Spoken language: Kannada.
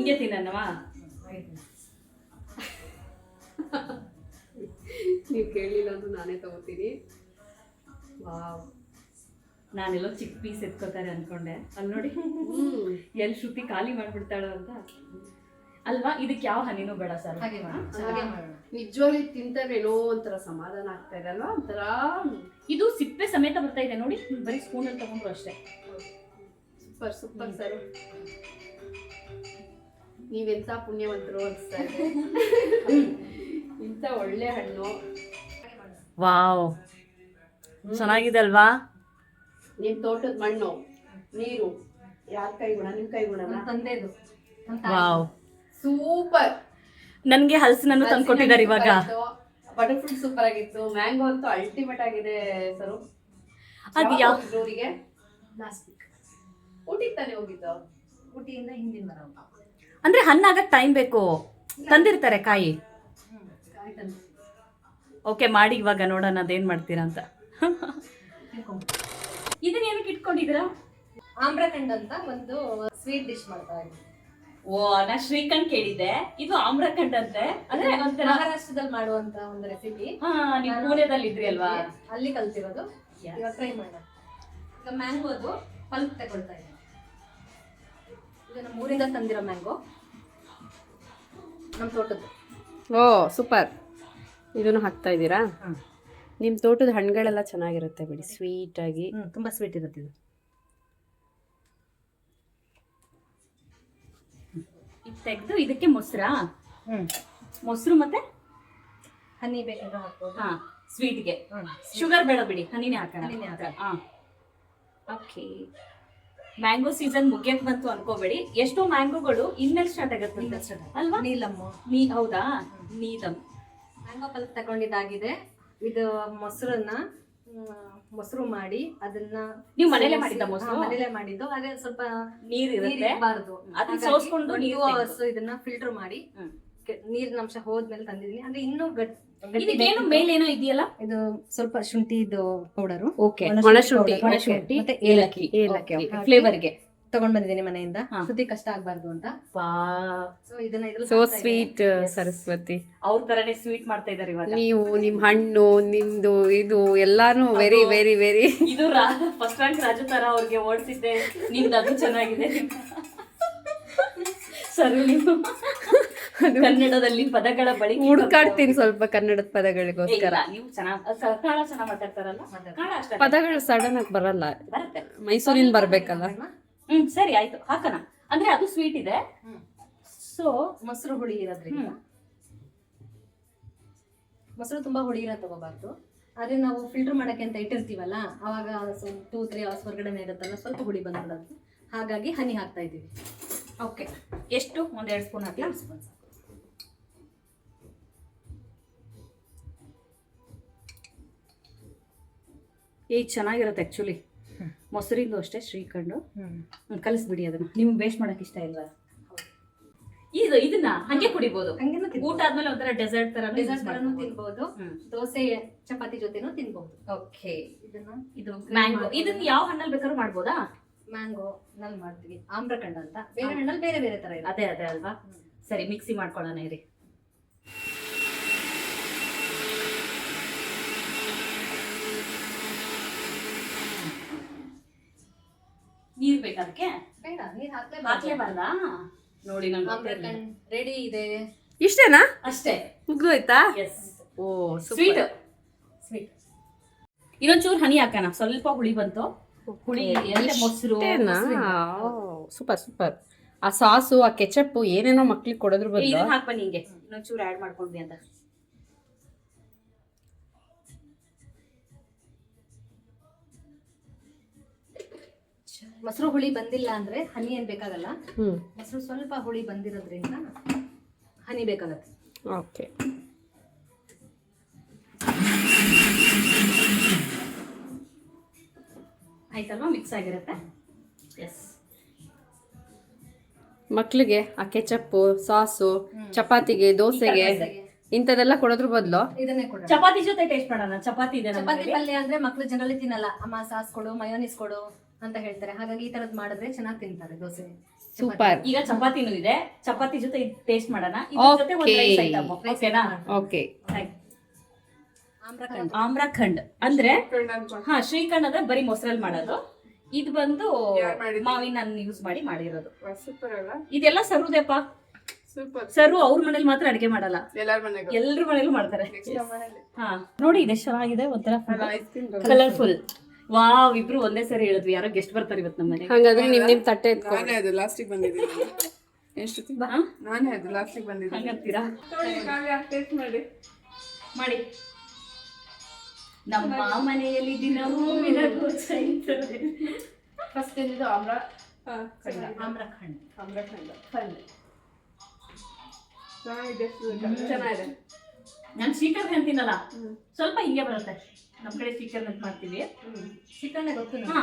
ಹಿಂಗೆ ತಿನ್ನವಾ? ನೀವು ಕೇಳಿಲ್ಲ ಅಂದ್ರೆ ನಾನೇ ತಗೋತೀನಿ. ವಾವ್, ನಾನೆಲ್ಲೋ ಚಿಕ್ಕ ಪೀಸ್ ಎತ್ಕೋತಾರೆ ಅನ್ಕೊಂಡೆ. ಅಲ್ಲಿ ನೋಡಿ ಎಲ್ಲಿ ಶ್ರುತಿ ಖಾಲಿ ಮಾಡ್ಬಿಡ್ತಾಳೋ ಅಂತ ಅಲ್ವಾ. ಇದಕ್ಕೆ ಯಾವ ಹನಿನೂ ಬೇಡ ಸರ್. ನಿಜವಾಗ್ಲೂ ತಿಂತಾರೇನೋ ಒಂಥರ ಸಮಾಧಾನ ಆಗ್ತಾ ಇದೆ ಅಲ್ವಾ? ಒಂಥರ ಇದು ಸಿಪ್ಪೆ ಸಮೇತ ಬರ್ತಾ ಇದೆ ನೋಡಿ, ಬರೀ ಸ್ಪೂನ್ ಅಲ್ಲಿ ತಗೊಂಡ್ರು ಅಷ್ಟೇ. ಸೂಪರ್ ಸೂಪರ್ ಸರ್, ನೀವೆಂತ ಪುಣ್ಯವಂತರು ಅನ್ಸ್ತಾ ಇದೆ. ಇಂಥ ಒಳ್ಳೆ ಹಣ್ಣು. ವಾವ್, ಚೆನ್ನಾಗಿದೆ ಅಲ್ವಾ? ನಿಮ್ ತೋಟದ ಮಣ್ಣು, ನೀರು, ಯಾರ ಕೈ ಗುಣ? ನಿಮ್ ಕೈ ಗುಣ ತಂದೆದು. Wow, super. ನನ್ಗೆ ಹಲಸಿನನ್ನು ತಂದು ಕೊಟ್ಟಿದ್ದಾರೆ ಇವಾಗ. ಬಟರ್ ಫ್ರೂಟ್ ಸೂಪರ್ ಆಗಿತ್ತು. ಮ್ಯಾಂಗೋ ಅಂತೂ ಅಲ್ಟಿಮೇಟ್ ಆಗಿದೆ ಸರು. ಅದು ಯಾವ ಊರಿಗೆ? ಲಾಸ್ಟ್ ವೀಕ್ ಊಟಿಗೆ ತಾನೇ ಹೋಗಿದ್ದು? ಊಟಿಯಿಂದ ಹಿಂದಿನ ಬರ. ಅಂದ್ರೆ ಹಣ್ಣಾಗಕ್ ಟೈಮ್ ಬೇಕು. ತಂದಿರ್ತಾರೆ ಕಾಯಿ. ಓಕೆ, ಮಾಡಿ ಇವಾಗ ನೋಡೋಣ ಅದೇನ್ ಮಾಡ್ತೀರಾ ಅಂತ. ಇದನ್ನ ಏನಕ್ಕೆ ಇಟ್ಕೊಂಡಿದ್ದೀರಾ? ಆಮ್ರಖಂಡ್ ಅಂತ ಒಂದು ಸ್ವೀಟ್ ಡಿಶ್ ಮಾಡ್ತಾ ಇದ್ದೀವಿ. ಓ, ನಾ ಶ್ರೀಖಂಡ್ ಕೇಳಿದ್ದೆ, ಇದು ಆಮ್ರಖಂಡ್ ಅಂತೆ. ಅಂದ್ರೆ ಒಂಥರ ಮಹಾರಾಷ್ಟ್ರದಲ್ಲಿ ಮಾಡುವಂತ ಒಂದು ರೆಸಿಪಿ. ನೀವು ಪುಣೆದಲ್ಲಿ ಇದ್ರಿ ಅಲ್ವಾ? ಅಲ್ಲಿ ಕಲ್ತಿರೋದು. ಇವಾಗ ಟ್ರೈ ಮಾಡೋಣ. ಈಗ ಮ್ಯಾಂಗೋದು ಪಲ್ಪ್ ತಗೊಳ್ತಾ ಇದ್ದೀನಿ. ಇದು ನಮ್ಮ ಊರಿಂದ ತಂದಿರೋ ಮ್ಯಾಂಗೋ, ನಮ್ಮ ತೋಟದ್ದು. ಓ ಸೂಪರ್. ಇದನ್ನು ಹಾಕ್ತಾ ಇದ್ದೀರಾ? ನಿಮ್ಮ ತೋಟದ ಹಣ್ಣುಗಳೆಲ್ಲ ಚೆನ್ನಾಗಿರುತ್ತೆ ಬಿಡಿ, ಸ್ವೀಟ್ ಆಗಿ. ತುಂಬಾ ಸ್ವೀಟ್ ಇರುತ್ತೆ ಇದು. ಇದು ತೆಗೆದು ಇದಕ್ಕೆ ಮೊಸರಾ? ಮೊಸರು ಮತ್ತೆ ಹನಿ ಬೇಕಾದ್ರೆ ಹಾಕ್ಬೋದು. ಹಾ, ಸ್ವೀಟ್ಗೆ ಶುಗರ್ ಬೇಡ ಬಿಡಿ, ಹನಿನೇ ಹಾಕೋಣ. ಓಕೆ, ಮ್ಯಾಂಗೋ ಸೀಸನ್ ಮುಗಿಯಕ್ ಬಂತು ಅನ್ಕೋಬೇಡಿ. ಎಷ್ಟೋ ಮ್ಯಾಂಗೋಗಳು ಇನ್ಮೇಲೆ ಸ್ಟಾರ್ಟ್ ಆಗುತ್ತೆ ಅಲ್ವಾ? ನೀಲಮ್ಮು. ಹೌದಾ, ನೀಲಮ್. Mango pulp ತಗೊಂಡಿದ್ದಾಗಿದೆ. ಇದು ಮೊಸರು ಮಾಡಿ ಅದನ್ನ ನೀವು ಮನೇಲೆ ಮಾಡಿದ್ದ ಮೊಸರು? ಮನೇಲೆ ಮಾಡಿದ್ದು. ಹಾಗೆ ಸ್ವಲ್ಪ ನೀರ್ ಇರುತ್ತೆ, ಬಾರದು ಅದನ್ನ ಸೋಸ್ಕೊಂಡು ಇದನ್ನ ಫಿಲ್ಟರ್ ಮಾಡಿ ನೀರಿನ ಅಂಶ ಹೋದ್ಮೇಲೆ ತಂದಿದ್ದೀನಿ. ಅಂದ್ರೆ ಇನ್ನೂ ಇದಕ್ಕೇನು ಮೇಲೇನೋ ಇದೆಯಲ್ಲ, ಇದು ಸ್ವಲ್ಪ ಶುಂಠಿದು ಪೌಡರು, ಒಣಶುಂಠಿ ಮತ್ತೆ ಏಲಕ್ಕಿ ಫ್ಲೇವರ್ಗೆ ತಗೊಂಡ್ ಬಂದಿದ್ದೀನಿ ಮನೆಯಿಂದ. ಸುದ್ದಿ ಕಷ್ಟ ಆಗ್ಬಾರ್ದು ಅಂತ. ಸೊ ಇದನ್ನ ಸೋ ಸ್ವೀಟ್ ಸರಸ್ವತಿ. ಅವ್ರ ತರನೇ ಸ್ವೀಟ್ ಮಾಡ್ತಾ ಇದಾರೆ ಇವಾಗ. ನೀವು ನಿಮ್ ಹಣ್ಣು, ನಿಮ್ದು ಇದು ಎಲ್ಲಾನು ವೆರಿ ವೆರಿ ವೆರಿ. ಇದು ಫಸ್ಟ್ ರ್ಯಾಂಕ್ ರಾಜು ತರ ಅವ್ರಿಗೆ ಓಡಿಸಿದ್ದೆ. ನಿಮ್ದು ಅದು ಚೆನ್ನಾಗಿದೆ ಸರಿ. ನೀವು ಕನ್ನಡದಲ್ಲಿ ಪದಗಳ ಬಳಿ ಹುಡುಕಾಡ್ತೀನಿ ಸ್ವಲ್ಪ ಕನ್ನಡದ ಪದಗಳಿಗೋಸ್ಕರ. ನೀವು ಚೆನ್ನಾಗಿ ಮಾತಾಡ್ತಾರಲ್ಲ, ಪದಗಳು ಸಡನ್ ಆಗಿ ಬರಲ್ಲ, ಬರುತ್ತೆ. ಮೈಸೂರಿಂದ ಬರ್ಬೇಕಲ್ಲ. ಸರಿ ಆಯ್ತು, ಹಾಕೋಣ. ಅಂದ್ರೆ ಅದು ಸ್ವೀಟ್ ಇದೆ. ಸೊ ಮೊಸರು ಹುಳಿ ಇರೋದ್ರಿಂದ ಮೊಸರು ತುಂಬಾ ಹುಳಿ ಇರೋ ತಗೋಬಾರ್ದು. ಆದ್ರೆ ನಾವು ಫಿಲ್ಟರ್ ಮಾಡಕ್ಕೆ ಅಂತ ಇಟ್ಟಿರ್ತೀವಲ್ಲ, ಅವಾಗ 2-3 hours ಹೊರಗಡೆ ಇರುತ್ತಲ್ಲ, ಸ್ವಲ್ಪ ಹುಳಿ ಬಂದ್ಬಿಡೋದು. ಹಾಗಾಗಿ ಹನಿ ಹಾಕ್ತಾ ಇದ್ದೀವಿ. ಓಕೆ, ಎಷ್ಟು? 1-2 ಸ್ಪೂನ್ ಹಾಕಿ. 2 ಸ್ಪೂನ್. ಚೆನ್ನಾಗಿರುತ್ತೆ ಆಕ್ಚುಲಿ. ಮೊಸರಿಂದು ಅಷ್ಟೇ ಶ್ರೀಖಂಡು. ಕಲಿಸ್ಬಿಡಿ ಅದನ್ನ. ನಿಮ್ಗೆ ವೇಸ್ಟ್ ಮಾಡಕ್ ಇಷ್ಟ ಇಲ್ವಾ? ಇದನ್ನ ಹಂಗೆ ಕುಡಿಬಹುದು. ಊಟ ಆದ್ಮೇಲೆ ಒಂಥರ ಡೆಸರ್ಟ್ ತರನು ತಿನ್ಬಹುದು. ದೋಸೆ ಚಪಾತಿ ಜೊತೆನೂ ತಿನ್ಬಹುದು. ಓಕೆ, ಇದು ಮ್ಯಾಂಗೋ. ಇದನ್ನ ಯಾವ ಹಣ್ಣಲ್ಲಿ ಬೇಕಾದ್ರೂ ಮಾಡ್ಬೋದಾ? ಮ್ಯಾಂಗೋ ನಲ್ಲಿ ಮಾಡ್ತೀವಿ. ಆಮ್ರಖಂಡ ಅಂತ ಬೇರೆ ಹಣ್ಣಲ್ಲಿ ಬೇರೆ ಬೇರೆ ತರ ಇದೆ. ಅದೇ ಅಲ್ವಾ? ಸರಿ, ಮಿಕ್ಸಿ ಮಾಡ್ಕೊಳ್ಳೋಣ ಇರಿ. ನೀರ್ ಬೇಕಾದಕ್ಕೆ? ಬೇಡ, ನೀರ್ ಹಾಕ್ಲೇಬಾರ್ದಾ? ನೋಡಿ, ಆಮ್ರಖಂಡ್ ರೆಡಿ ಇದೆ. ಇಷ್ಟೇನಾ? ಅಷ್ಟೇ, ಮುಗ್ದೋಯ್ತಾ? ಓ ಸ್ವೀಟ್. ಇನ್ನೊಂಚೂರು ಹನಿ ಹಾಕೋಣ, ಸ್ವಲ್ಪ ಹುಳಿ ಬಂತು. ಹುಳಿ ಮೊಸರು. Super super. ಆ ಸಾಸು, ಆ ಕೆಚಪ್ ಏನೇನೋ ಮಕ್ಳಿಗೆ ಕೊಡೋದ್ರ ಬದಲು ಹಾಕ್ಬನ್ನಿ ಹಿಂಗೆ. ಇನ್ನೊಂಚೂರು ಆ್ಯಡ್ ಮಾಡ್ಕೊಂಡ್ವಿ ಅಂತ. ಮೊಸರು ಹುಳಿ ಬಂದಿಲ್ಲ ಅಂದ್ರೆ ಹನಿ ಏನ್ ಬೇಕಾಗಲ್ಲ. ಮೊಸರು ಸ್ವಲ್ಪ ಹುಳಿ ಬಂದಿರೋದ್ರಿಂದ ಹನಿ ಬೇಕಾಗತ್ತೆ. ಓಕೆ, ಆಯ್ತಲ್ವಾ? ಮಿಕ್ಸ್ ಆಗಿರುತ್ತೆ. ಎಸ್, ಮಕ್ಳಿಗೆ ಆ ಕೆಚಪ್ಪು, ಸಾಸು, ಚಪಾತಿಗೆ, ದೋಸೆಗೆ ಇಂಥದೆಲ್ಲ ಕೊಡೋದ್ರ ಬದಲು ಇದನ್ನೇ ಕೊಡೋಣ. ಚಪಾತಿ ಜೊತೆ ಟೇಸ್ಟ್ ಮಾಡೋಣ. ಚಪಾತಿ ಇದೆ, ಚಪಾತಿ ಪಲ್ಯ ಅಂದ್ರೆ ಮಕ್ಳು ಜನರಲಿ ತಿನ್ನಲ್ಲ. ಅಮ್ಮ ಸಾಸ್ ಕೊಡು, ಮಯೋನಿಸ್ ಕೊಡು ಅಂತ ಹೇಳ್ತಾರೆ. ಹಾಗಾಗಿ ಈ ತರದ್ ಮಾಡಿದ್ರೆ ಚೆನ್ನಾಗಿ ತಿಂತಾರೆ ದೋಸೆ. ಸೂಪರ್. ಈಗ ಚಪಾತಿನೂ ಇದೆ, ಚಪಾತಿ ಜೊತೆ ಟೇಸ್ಟ್ ಮಾಡೋಣ. ಇದ್ರ ಜೊತೆ ಒಂದು ರೈಸ್ ಐಟಮ್, ಓಕೆನಾ? ಓಕೆ. ಆಮ್ರಖಂಡ್ ಅಂದ್ರೆ ಹಾ, ಶ್ರೀಖಂಡ್ ಅಂದ್ರೆ ಬರೀ ಮೊಸರಲ್ಲಿ ಮಾಡೋದು. ಇದು ಬಂದು ಮಾವಿನ ಹಣ್ಣು ಯೂಸ್ ಮಾಡಿ ಮಾಡಿರೋದು. ಇದೆಲ್ಲ ಸರ್ವುದೇಪ. ಸರು ಅವ್ರ ಮನೇಲಿ ಮಾತ್ರ ಅಡಿಗೆ ಮಾಡಲ್ಲ, ಎಲ್ರ ಮನೇಲೂ ಮಾಡ್ತಾರೆ. ಹಾ ನೋಡಿ, ಇದೆ ಚೆನ್ನಾಗಿದೆ, ಒಂಥರ ಕಲರ್ಫುಲ್. ವಾವ್, ಇಬ್ರು ಒಂದೇ ಸರಿ ಹೇಳಿದ್ವಿ. ಯಾರೋ ಗೆಸ್ಟ್ ಬರ್ತಾರೆ ಇವತ್ತು ನಮ್ಮ ಮನೆಗೆ. ಹಾಗಾದ್ರೆ ನಿಮ್ ತಟ್ಟೆ ಎತ್ಕೊಂಡು ಹಂಗಂತೀರಾ? ಮಾಡಿ. ನಮ್ಮ ಮನೆಯಲ್ಲಿ ದಿನವೂ ಫಸ್ಟ್ ಇದು ಆಮ್ರಖಂಡ್. ಚೆನ್ನಾಗಿದೆ. ನಾನು ಶ್ರೀಖಂಡ್ ಅಂತೀನಲ್ಲ, ಸ್ವಲ್ಪ ಹಿಂಗೆ ಬರುತ್ತೆ. ನಮ್ಮ ಕಡೆ ಶ್ರೀಖಂಡ್ ಅಂತ ಮಾಡ್ತೀವಿ. ಚಿಕನ್ ಗೊತ್ತು ಹಾ,